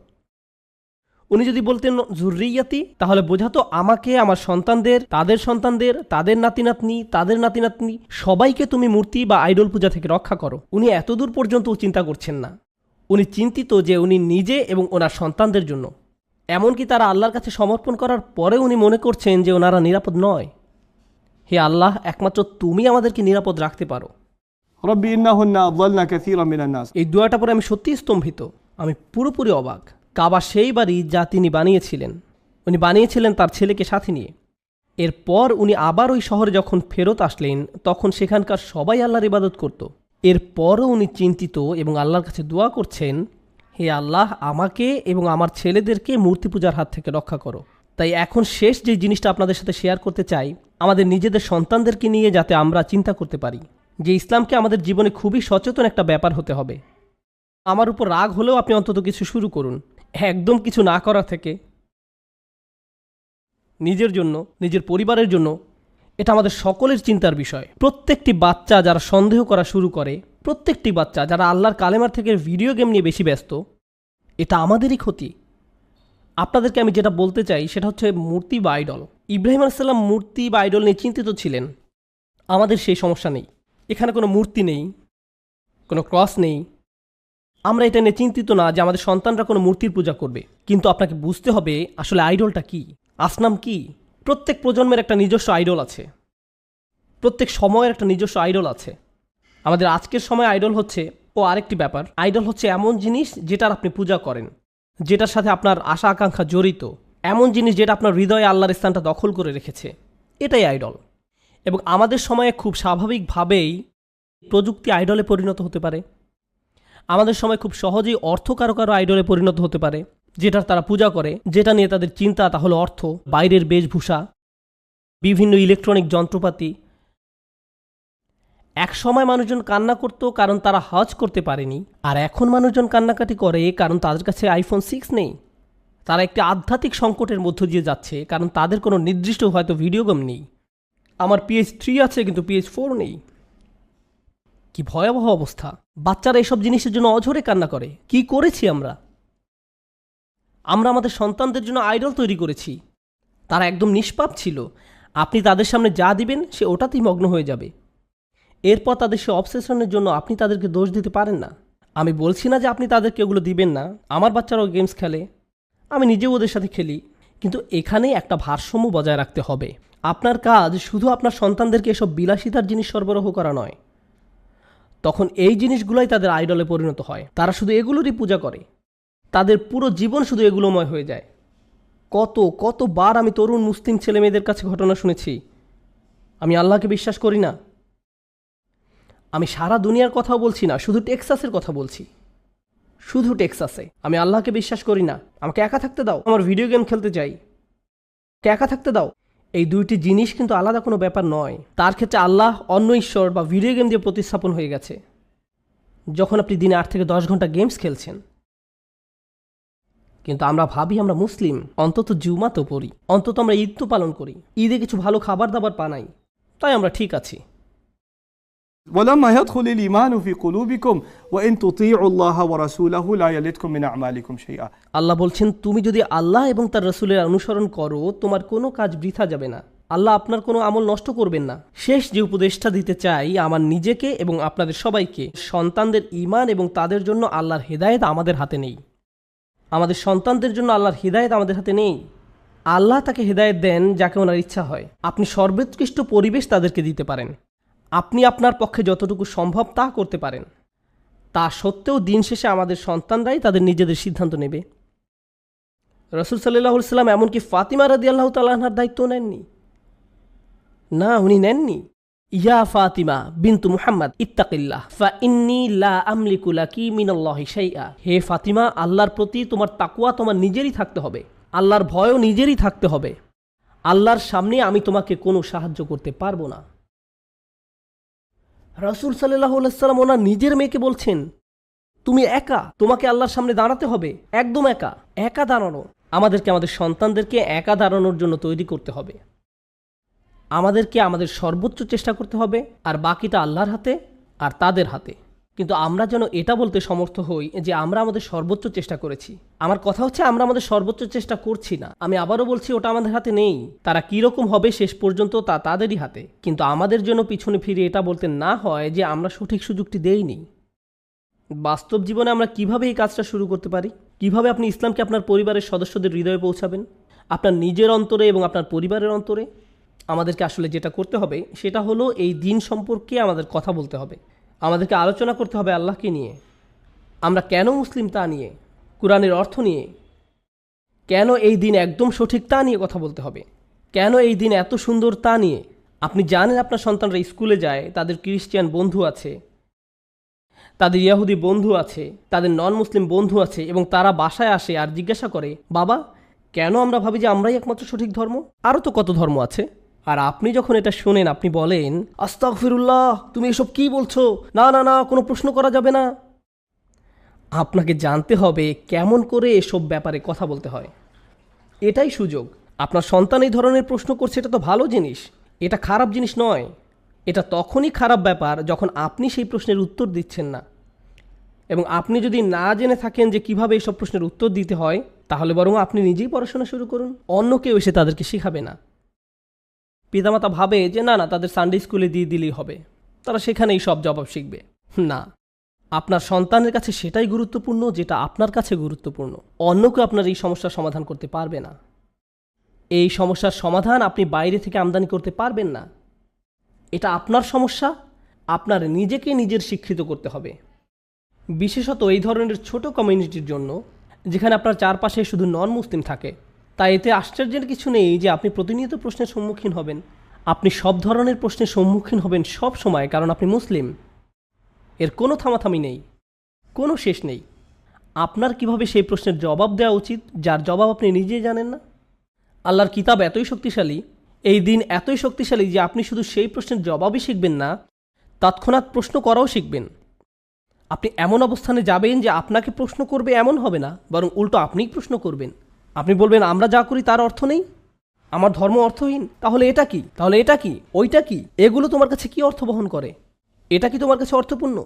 উনি যদি বলতেন জুররিয়াতি, তাহলে বোঝাতো আমাকে, আমার সন্তানদের, তাদের সন্তানদের, তাদের নাতি নাতনি, তাদের নাতি নাতনি সবাইকে তুমি মূর্তি বা আইডল পূজা থেকে রক্ষা করো। উনি এতদূর পর্যন্ত চিন্তা করছেন না। উনি চিন্তিত যে উনি নিজে এবং ওনার সন্তানদের জন্য। এমনকি তারা আল্লাহর কাছে সমর্পণ করার পরে উনি মনে করছেন যে ওনারা নিরাপদ নয়। হে আল্লাহ, একমাত্র তুমি আমাদেরকে নিরাপদ রাখতে পারো। ربي إنهن أضلن كثيرا من الناس। এই দোয়াটা পরে আমি সত্যিই স্তম্ভিত, আমি পুরোপুরি অবাক। কাবা সেই বাড়ি যা তিনি বানিয়েছিলেন, উনি বানিয়েছিলেন তার ছেলেকে সাথে নিয়ে। এরপর উনি আবার ওই শহরে যখন ফেরত আসলেন তখন সেখানকার সবাই আল্লাহর ইবাদত করত। এরপরও উনি চিন্তিত এবং আল্লাহর কাছে দোয়া করছেন, হে আল্লাহ, আমাকে এবং আমার ছেলেদেরকে মূর্তি পূজার হাত থেকে রক্ষা করো। তাই এখন শেষ যে জিনিসটা আপনাদের সাথে শেয়ার করতে চাই, আমাদের নিজেদের সন্তানদেরকে নিয়ে যাতে আমরা চিন্তা করতে পারি যে ইসলামকে আমাদের জীবনে খুবই সচেতন একটা ব্যাপার হতে হবে। আমার উপর রাগ হলেও আপনি অন্তত কিছু শুরু করুন, একদম কিছু না করা থেকে। নিজের জন্য, নিজের পরিবারের জন্য এটা আমাদের সকলের চিন্তার বিষয়। প্রত্যেকটি বাচ্চা যারা সন্দেহ করা শুরু করে, প্রত্যেকটি বাচ্চা যারা আল্লাহর কালেমার থেকে ভিডিও গেম নিয়ে বেশি ব্যস্ত, এটা আমাদেরই ক্ষতি। আপনাদেরকে আমি যেটা বলতে চাই সেটা হচ্ছে মূর্তি বা আইডল। ইব্রাহিম আলাইহিসসালাম মূর্তি বা আইডল নিয়ে চিন্তিত ছিলেন। আমাদের সেই সমস্যা নেই। এখানে কোনো মূর্তি নেই, কোনো ক্রস নেই। আমরা এটা নিয়ে চিন্তিত না যে আমাদের সন্তানরা কোনো মূর্তির পূজা করবে। কিন্তু আপনাকে বুঝতে হবে আসলে আইডলটা কি, আসনাম কি। প্রত্যেক প্রজন্মের একটা নিজস্ব আইডল আছে, প্রত্যেক সময়ের একটা নিজস্ব আইডল আছে। আমাদের আজকের সময় আইডল হচ্ছে আরেকটি ব্যাপার। আইডল হচ্ছে এমন জিনিস যেটার আপনি পূজা করেন, যেটার সাথে আপনার আশা আকাঙ্ক্ষা জড়িত, এমন জিনিস যেটা আপনার হৃদয়ে আল্লাহর স্থানটা দখল করে রেখেছে, এটাই আইডল। এবং আমাদের সময়ে খুব স্বাভাবিকভাবেই প্রযুক্তি আইডলে পরিণত হতে পারে। আমাদের সময় খুব সহজেই অর্থ কারো কারো আইডলে পরিণত হতে পারে, যেটার তারা পূজা করে, যেটা নিয়ে তাদের চিন্তা তা হলো অর্থ, বাইরের বেশভূষা, বিভিন্ন ইলেকট্রনিক যন্ত্রপাতি। এক সময় মানুষজন কান্না করত কারণ তারা হজ করতে পারেনি, আর এখন মানুষজন কান্নাকাটি করে কারণ তাদের কাছে আইফোন 6 নেই। তারা একটি আধ্যাত্মিক সংকটের মধ্য দিয়ে যাচ্ছে কারণ তাদের কোনো নির্দিষ্ট হয়তো ভিডিও গেম নেই। আমার PS3 আছে কিন্তু PS4 নেই। কি ভয়াবহ অবস্থা! বাচ্চারা এসব জিনিসের জন্য অঝরে কান্না করে। কি করেছি আমরা? আমরা আমাদের সন্তানদের জন্য আইডল তৈরি করেছি। তারা একদম নিষ্পাপ ছিল। আপনি তাদের সামনে যা দিবেন সে ওটাতেই মগ্ন হয়ে যাবে। এরপর তাদের সে অবসেশনের জন্য আপনি তাদেরকে দোষ দিতে পারেন না। আমি বলছি না যে আপনি তাদেরকে ওগুলো দিবেন না। আমার বাচ্চারাও গেমস খেলে, আমি নিজেও ওদের সাথে খেলি। কিন্তু এখানে একটা ভারসাম্য বজায় রাখতে হবে। আপনার কাজ শুধু আপনার সন্তানদেরকে এসব বিলাসিতার জিনিস সরবরাহ করা নয়। তখন এই জিনিসগুলোই তাদের আইডলে পরিণত হয়। তারা শুধু এগুলোরই পূজা করে। তাদের পুরো জীবন শুধু এগুলোময় হয়ে যায়। কতবার আমি তরুণ মুসলিম ছেলেমেয়েদের কাছে ঘটনা শুনেছি, আমি আল্লাহকে বিশ্বাস করি না। আমি সারা দুনিয়ার কথাও বলছি না, শুধু টেক্সাসের কথা বলছি। শুধু টেক্সাসে আমি আল্লাহকে বিশ্বাস করি না। আমাকে একা থাকতে দাও, আমার ভিডিও গেম খেলতে চাই, একা থাকতে দাও। এই দুইটি জিনিস কিন্তু আলাদা কোনো ব্যাপার নয়। তার ক্ষেত্রে আল্লাহ অন্য ঈশ্বর বা ভিডিও গেম দিয়ে প্রতিস্থাপন হয়ে গেছে। যখন আপনি দিনে 8 থেকে 10 ঘন্টা গেমস খেলছেন, কিন্তু আমরা ভাবি আমরা মুসলিম, অন্তত জুমা তো পড়ি, অন্তত আমরা ঈদ তো পালন করি, ঈদে কিছু ভালো খাবার দাবার বানাই, তাই আমরা ঠিক আছি। ولما يدخل الإيمان في قلوبكم وإن تطيعوا الله ورسوله لا يلدكم من أعمالكم شيئا। আল্লাহ বলছেন, তুমি যদি আল্লাহ এবং তার রাসূলের অনুসরণ করো তোমার কোনো কাজ বৃথা যাবে না। আল্লাহ আপনার কোনো আমল নষ্ট করবেন না। শেষ যে উপদেশটা দিতে চাই আমার নিজেকে এবং আপনাদের সবাইকে, সন্তানদের ঈমান এবং তাদের জন্য আল্লাহর হেদায়েত আমাদের হাতে নেই। আমাদের সন্তানদের জন্য আল্লাহর হেদায়েত আমাদের হাতে নেই। আল্লাহ তাকে হেদায়েত দেন যাকে ওনার ইচ্ছা হয়। আপনি সর্বোৎকৃষ্ট পরিবেশ তাদেরকে দিতে পারেন, আপনি আপনার পক্ষে যতটুকু সম্ভব তা করতে পারেন। তা সত্ত্বেও দিন শেষে আমাদের সন্তানরাই তাদের নিজেদের সিদ্ধান্ত নেবে। রাসূল সাল্লাল্লাহু আলাইহি ওয়াসাল্লাম এমনকি ফাতিমা রাদিয়াল্লাহু তাআলা আনহার দায়িত্ব নেননি। না, উনি নেননি। ইয়া ফাতিমা বিনতু মুহাম্মদ ইত্তাকিল্লাহ ফা ইন্নী লা আমলিকু লাকি মিনাল্লাহি শাইআ। হে ফাতিমা, আল্লাহর প্রতি তোমার তাকওয়া তোমার নিজেরই থাকতে হবে, আল্লাহর ভয়ও নিজেরই থাকতে হবে। আল্লাহর সামনে আমি তোমাকে কোনো সাহায্য করতে পারবো না। রাসূল সাল্লাল্লাহু আলাইহি ওয়াসাল্লাম ওনার নিজের মেয়েকে বলছেন, তুমি একা, তোমাকে আল্লাহর সামনে দাঁড়াতে হবে, একদম একা। একা দাঁড়ানো, আমাদেরকে আমাদের সন্তানদেরকে একা দাঁড়ানোর জন্য তৈরি করতে হবে। আমাদেরকে আমাদের সর্বোচ্চ চেষ্টা করতে হবে, আর বাকিটা আল্লাহর হাতে আর তাদের হাতে। কিন্তু আমরা যেন এটা বলতে সমর্থ হই যে আমরা আমাদের সর্বোচ্চ চেষ্টা করেছি। আমার কথা হচ্ছে আমরা আমাদের সর্বোচ্চ চেষ্টা করছি না। আমি আবারও বলছি, ওটা আমাদের হাতে নেই। তারা কীরকম হবে শেষ পর্যন্ত তা তাদেরই হাতে। কিন্তু আমাদের জন্য পিছনে ফিরে এটা বলতে না হয় যে আমরা সঠিক সুযোগটি দেইনি। বাস্তব জীবনে আমরা কিভাবে এই কাজটা শুরু করতে পারি? কিভাবে আপনি ইসলামকে আপনার পরিবারের সদস্যদের হৃদয়ে পৌঁছাবেন, আপনার নিজের অন্তরে এবং আপনার পরিবারের অন্তরে? আমাদেরকে আসলে যেটা করতে হবে সেটা হলো এই দিন সম্পর্কে আমাদের কথা বলতে হবে। আমাদেরকে আলোচনা করতে হবে আল্লাহকে নিয়ে, আমরা কেন মুসলিম তা নিয়ে, কুরআনের অর্থ নিয়ে, কেন এই দিন একদম সঠিক তা নিয়ে কথা বলতে হবে, কেন এই দিন এত সুন্দর তা নিয়ে। আপনি জানেন আপনার সন্তানরা স্কুলে যায়, তাদের খ্রিস্টান বন্ধু আছে, তাদের ইয়াহুদি বন্ধু আছে, তাদের নন মুসলিম বন্ধু আছে, এবং তারা বাসায় আসে আর জিজ্ঞাসা করে, বাবা কেন আমরা ভাবি যে আমরাই একমাত্র সঠিক ধর্ম? আরও তো কত ধর্ম আছে। আর আপনি যখন এটা শোনেন আপনি বলেন, আস্তাগফিরুল্লাহ, তুমি এসব কি বলছো? না না না, কোনো প্রশ্ন করা যাবে না। আপনাকে জানতে হবে কেমন করে এসব ব্যাপারে কথা বলতে হয়। এটাই সুযোগ। আপনার সন্তান এই ধরনের প্রশ্ন করছে, এটা তো ভালো জিনিস, এটা খারাপ জিনিস নয়। এটা তখনই খারাপ ব্যাপার যখন আপনি সেই প্রশ্নের উত্তর দিচ্ছেন না, এবং আপনি যদি না জেনে থাকেন যে কিভাবে এইসব প্রশ্নের উত্তর দিতে হয়, তাহলে বরং আপনি নিজেই পড়াশোনা শুরু করুন, অন্য কেউ এসে তাদেরকে শেখাবে না। পিতামাতা ভাবে যে না না, তাদের সানডে স্কুলে দিয়ে দিলেই হবে, তারা সেখানেই সব জবাব শিখবে। না, আপনার সন্তানের কাছে সেটাই গুরুত্বপূর্ণ যেটা আপনার কাছে গুরুত্বপূর্ণ। অন্য কেউ আপনার এই সমস্যার সমাধান করতে পারবে না। এই সমস্যার সমাধান আপনি বাইরে থেকে আমদানি করতে পারবেন না। এটা আপনার সমস্যা, আপনার নিজেকে নিজের শিক্ষিত করতে হবে। বিশেষত এই ধরনের ছোট কমিউনিটির জন্য, যেখানে আপনার চারপাশে শুধু নন মুসলিম থাকে। তাই এতে আশ্চর্যের কিছু নেই যে আপনি প্রতিনিয়ত প্রশ্নের সম্মুখীন হবেন। আপনি সব ধরনের প্রশ্নের সম্মুখীন হবেন সব সময়, কারণ আপনি মুসলিম। এর কোনো থামাথামি নেই, কোনো শেষ নেই। আপনার কিভাবে সেই প্রশ্নের জবাব দেওয়া উচিত যার জবাব আপনি নিজেই জানেন না? আল্লাহর কিতাব এতই শক্তিশালী, এই দিন এতই শক্তিশালী যে আপনি শুধু সেই প্রশ্নের জবাবই শিখবেন না, তৎক্ষণাৎ প্রশ্ন করাও শিখবেন। আপনি এমন অবস্থানে যাবেন যে আপনাকে প্রশ্ন করবে এমন হবে না, বরং উল্টো আপনিই প্রশ্ন করবেন। আপনি বলবেন, আমরা যা করি তার অর্থ নেই, আমার ধর্ম অর্থহীন, তাহলে এটা কি, তাহলে এটা কি, ওইটা কি, এগুলো তোমার কাছে কি অর্থ বহন করে, এটা কি তোমার কাছে অর্থপূর্ণ?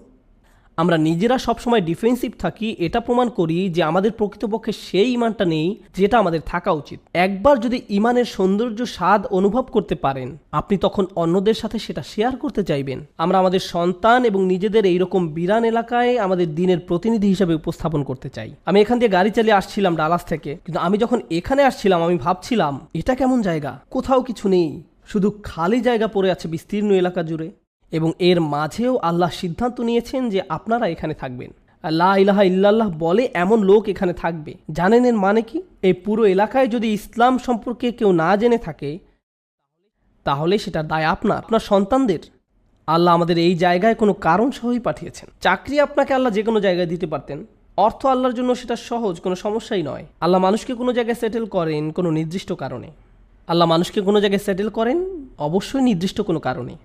আমরা নিজেরা সবসময় ডিফেন্সিভ থাকি, এটা প্রমাণ করি যে আমাদের প্রকৃতপক্ষে সেই ঈমানটা নেই যেটা আমাদের থাকা উচিত। একবার যদি ঈমানের সৌন্দর্য স্বাদ অনুভব করতে পারেন, আপনি তখন অন্যদের সাথে সেটা শেয়ার করতে চাইবেন। আমরা আমাদের সন্তান এবং নিজেদের এইরকম বিরান এলাকায় আমাদের দিনের প্রতিনিধি হিসেবে উপস্থাপন করতে চাই। আমি এখান দিয়ে গাড়ি চালিয়ে আসছিলাম ডালাস থেকে, কিন্তু আমি যখন এখানে আসছিলাম আমি ভাবছিলাম, এটা কেমন জায়গা, কোথাও কিছু নেই, শুধু খালি জায়গা পড়ে আছে বিস্তীর্ণ এলাকা জুড়ে। এবং এর মাঝেও আল্লাহ সিদ্ধান্ত নিয়েছেন যে আপনারা এখানে থাকবেন। লা ইলাহা ইল্লাল্লাহ বলে এমন লোক এখানে থাকবে। জানেন এর মানে কি? এই পুরো এলাকায় যদি ইসলাম সম্পর্কে কেউ না জেনে থাকে, তাহলে সেটা দায় আপনার সন্তানদের। আল্লাহ আমাদের এই জায়গায় কোনো কারণ সহই পাঠিয়েছেন। চাকরি আপনাকে আল্লাহ যে কোনো জায়গায় দিতে পারতেন। অর্থ আল্লাহর জন্য সেটা সহজ, কোনো সমস্যাই নয়। আল্লাহ মানুষকে কোনো জায়গায় সেটেল করেন কোনো নির্দিষ্ট কারণে। আল্লাহ মানুষকে কোনো জায়গায় সেটেল করেন অবশ্যই নির্দিষ্ট কোনো কারণে।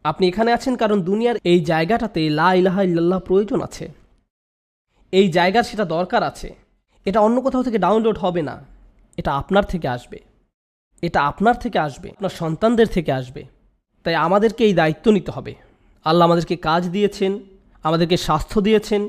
আপনি এখানে আছেন কারণ দুনিয়ার এই জায়গাটাতে লা ইলাহা ইল্লাল্লাহ প্রয়োজন আছে, এই জায়গার সেটা দরকার আছে। এটা অন্য কোথাও থেকে ডাউনলোড হবে না, এটা আপনার থেকে আসবে, এটা আপনার থেকে আসবে, আপনার সন্তানদের থেকে আসবে। তাই আমাদেরকে এই দায়িত্ব নিতে হবে। আল্লাহ আমাদেরকে কাজ দিয়েছেন, আমাদেরকে স্বাস্থ্য দিয়েছেন,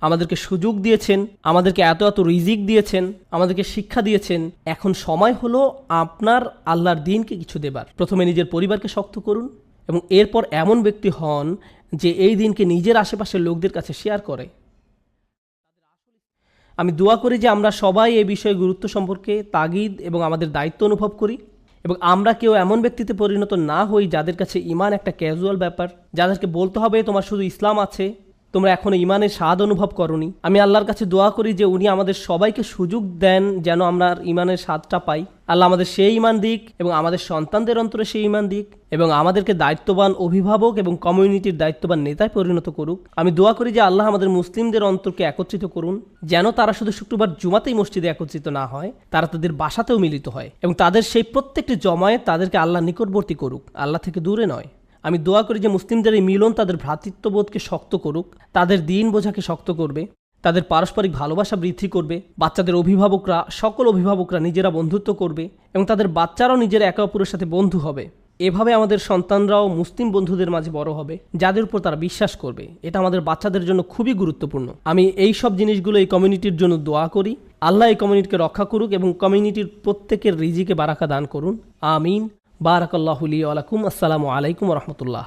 আমাদেরকে সুযোগ দিয়েছেন, আমাদেরকে এত এত রিজিক দিয়েছেন, আমাদেরকে শিক্ষা দিয়েছেন। এখন সময় হলো আপনার আল্লাহর দ্বীনকে কিছু দেবার। প্রথমে নিজের পরিবারকে শক্ত করুন এবং এরপর এমন ব্যক্তি হন যে এই দিনকে নিজের আশেপাশের লোকদের কাছে শেয়ার করে। আমি দোয়া করি যে আমরা সবাই এই বিষয়ে গুরুত্ব সম্পর্কে তাগিদ এবং আমাদের দায়িত্ব অনুভব করি এবং আমরা কেউ এমন ব্যক্তিতে পরিণত না হই যাদের কাছে ঈমান একটা ক্যাজুয়াল ব্যাপার, যাদেরকে বলতে হবে তোমার শুধু ইসলাম আছে, তোমরা এখনো ঈমানের স্বাদ অনুভব করনি। আমি আল্লাহর কাছে দোয়া করি যে উনি আমাদের সবাইকে সুযোগ দেন যেন আমরা ঈমানের স্বাদটা পাই। আল্লাহ আমাদের সেই ঈমান দিক এবং আমাদের সন্তানদের অন্তরে সেই ঈমান দিক এবং আমাদেরকে দায়িত্ববান অভিভাবক এবং কমিউনিটির দায়িত্ববান নেতায় পরিণত করুক। আমি দোয়া করি যে আল্লাহ আমাদের মুসলিমদের অন্তরকে একত্রিত করুন, যেন তারা শুধু শুক্রবার জুমাতেই মসজিদে একত্রিত না হয়, তারা তাদের বাসাতেও মিলিত হয় এবং তাদের সেই প্রত্যেকটি জমায়েত তাদেরকে আল্লাহর নিকটবর্তী করুক, আল্লাহ থেকে দূরে নয়। আমি দোয়া করি যে মুসলিমদের এই মিলন তাদের ভ্রাতৃত্ববোধকে শক্ত করুক, তাদের দিন বোঝাকে শক্ত করবে, তাদের পারস্পরিক ভালোবাসা বৃদ্ধি করবে, বাচ্চাদের অভিভাবকরা, সকল অভিভাবকরা নিজেরা বন্ধুত্ব করবে এবং তাদের বাচ্চারাও নিজেরা একে অপরের সাথে বন্ধু হবে। এভাবে আমাদের সন্তানরাও মুসলিম বন্ধুদের মাঝে বড় হবে যাদের উপর তারা বিশ্বাস করবে। এটা আমাদের বাচ্চাদের জন্য খুবই গুরুত্বপূর্ণ। আমি এই সব জিনিসগুলো এই কমিউনিটির জন্য দোয়া করি। আল্লাহ এই কমিউনিটিকে রক্ষা করুক এবং কমিউনিটির প্রত্যেকের রিজিকে বারাকা দান করুন। আমিন। বারাকাল্লাহু লি ওয়া লাকুম। আসসালামু আলাইকুম ওয়া রাহমাতুল্লাহ।